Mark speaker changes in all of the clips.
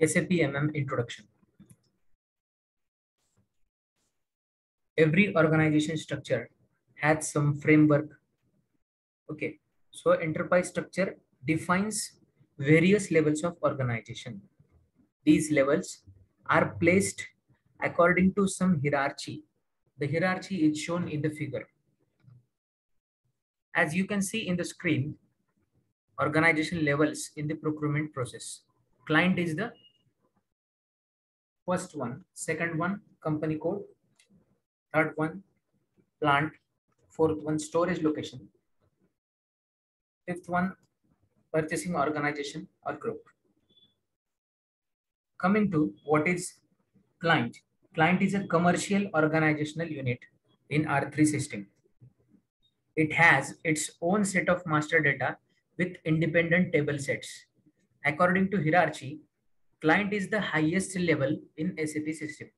Speaker 1: SAP Introduction. Every organization structure has some framework. Okay, so enterprise structure defines various levels of organization. These levels are placed according to some hierarchy. The hierarchy is shown in the figure. As you can see in the screen, organization levels in the procurement process. Client is the first one, second one, company code, third one, plant, fourth one, storage location, fifth one, purchasing organization or group. Coming to what is client. Client is a commercial organizational unit in R3 system. It has its own set of master data with independent table sets. According to hierarchy, client is the highest level in SAP system.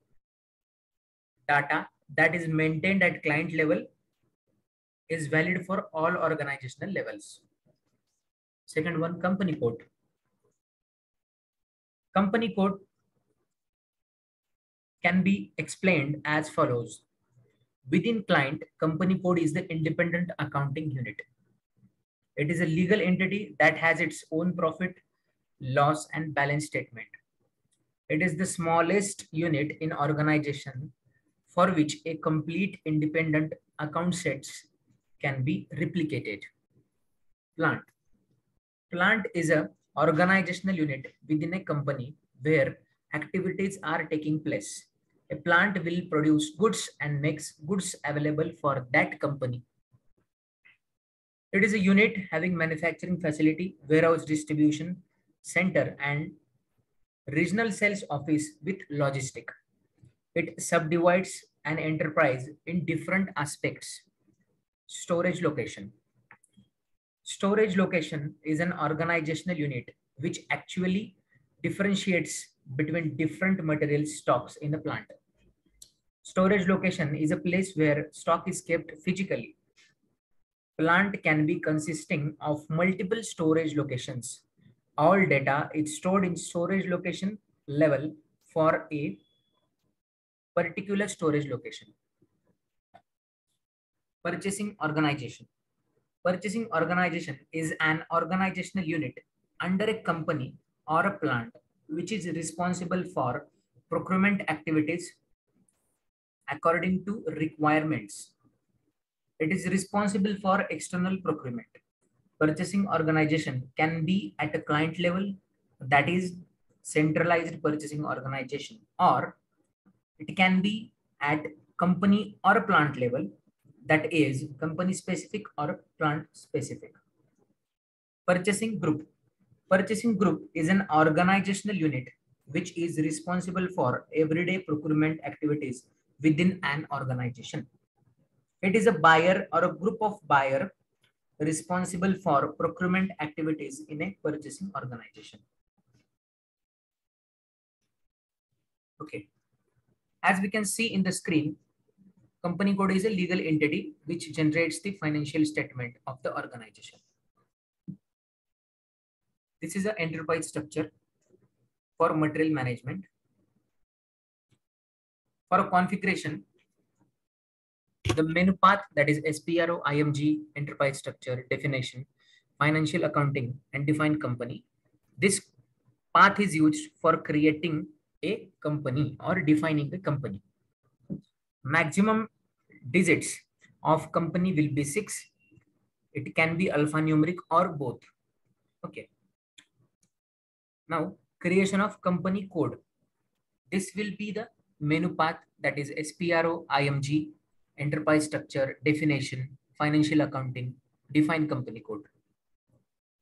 Speaker 1: Data that is maintained at client level is valid for all organizational levels. Second one, company code. Company code can be explained as follows. Within client, company code is the independent accounting unit. It is a legal entity that has its own profit, loss, and balance statement. It is the smallest unit in organization for which a complete independent account sets can be replicated. Plant. Plant is an organizational unit within a company where activities are taking place. A plant will produce goods and makes goods available for that company. It is a unit having manufacturing facility, warehouse distribution center, and regional sales office with logistic. It subdivides an enterprise in different aspects. Storage location. Storage location is an organizational unit which actually differentiates between different material stocks in the plant. Storage location is a place where stock is kept physically. Plant can be consisting of multiple storage locations. All data is stored in storage location level for a particular storage location. Purchasing organization. Purchasing organization is an organizational unit under a company or a plant which is responsible for procurement activities according to requirements. It is responsible for external procurement. Purchasing organization can be at a client level, that is centralized purchasing organization, or it can be at company or a plant level, that is company specific or plant specific. Purchasing group. Purchasing group is an organizational unit which is responsible for everyday procurement activities within an organization. It is a buyer or a group of buyer responsible for procurement activities in a purchasing organization. Okay. As we can see in the screen, company code is a legal entity which generates the financial statement of the organization. This is an enterprise structure for material management. For a configuration, the menu path, that is SPRO, IMG, enterprise structure, definition, financial accounting, and define company. This path is used for creating a company or defining the company. Maximum digits of company will be 6. It can be alphanumeric or both. Okay. Now, creation of company code. This will be the menu path, that is SPRO, IMG, enterprise structure, definition, financial accounting, define company code.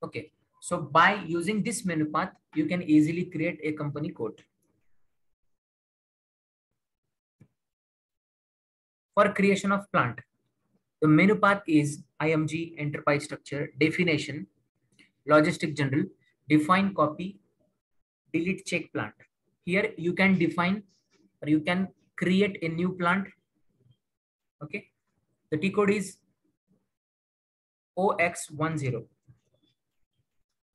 Speaker 1: Okay. So by using this menu path, you can easily create a company code. For creation of plant, the menu path is IMG, enterprise structure, definition, logistic general, define, copy, delete, check plant. Here you can define or you can create a new plant. Okay. The T code is OX10.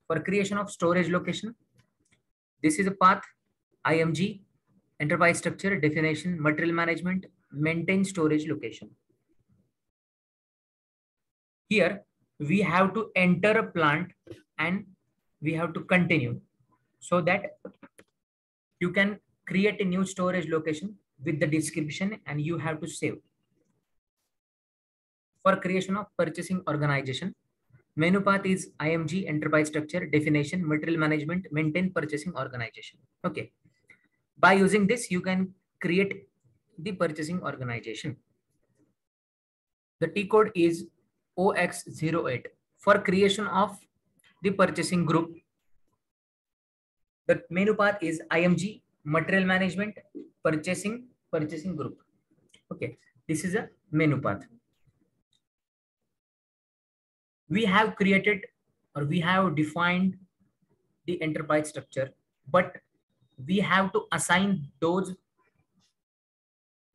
Speaker 1: For creation of storage location, this is a path IMG, enterprise structure, definition, material management, maintain storage location. Here we have to enter a plant and we have to continue so that you can create a new storage location with the description and you have to save. For creation of purchasing organization, menu path is IMG, enterprise structure, definition, material management, maintain purchasing organization. Okay. By using this, you can create the purchasing organization. The T code is OX08. For creation of the purchasing group, the menu path is IMG, material management, purchasing group. Okay, this is a menu path. We have created or we have defined the enterprise structure, but we have to assign those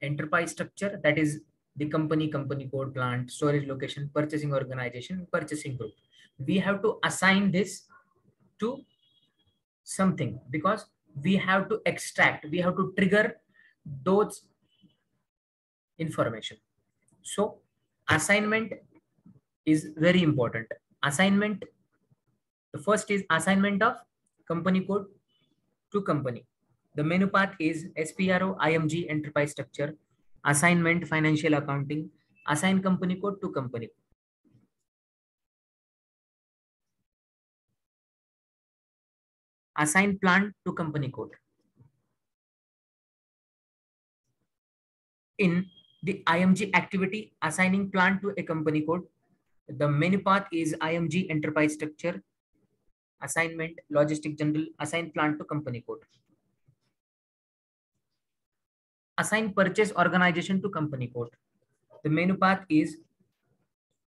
Speaker 1: enterprise structure, that is the company code, plant, storage location, purchasing organization, purchasing group. We have to assign this to something because we have to extract, we have to trigger those information. So assignment is very important. Assignment, the first is assignment of company code to company. The menu path is SPRO, IMG, enterprise structure, assignment, financial accounting, assign company code to company. Assign plant to company code. In the IMG activity, assigning plant to a company code, the menu path is IMG, enterprise structure, assignment, logistic general, assign plant to company code. Assign purchase organization to company code. The menu path is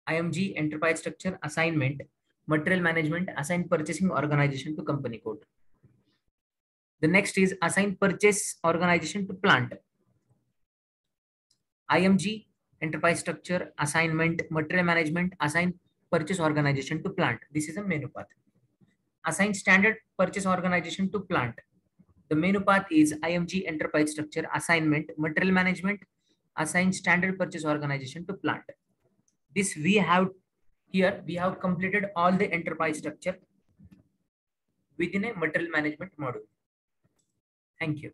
Speaker 1: IMG, enterprise structure, assignment, material management, assign purchasing organization to company code. The next is assign purchase organization to plant. IMG, enterprise structure, assignment, material management, assign purchase organization to plant. This is a menu path. Assign standard purchase organization to plant. The menu path is IMG, enterprise structure, assignment, material management, assign standard purchase organization to plant. This we have here, we have completed all the enterprise structure within a material management module. Thank you.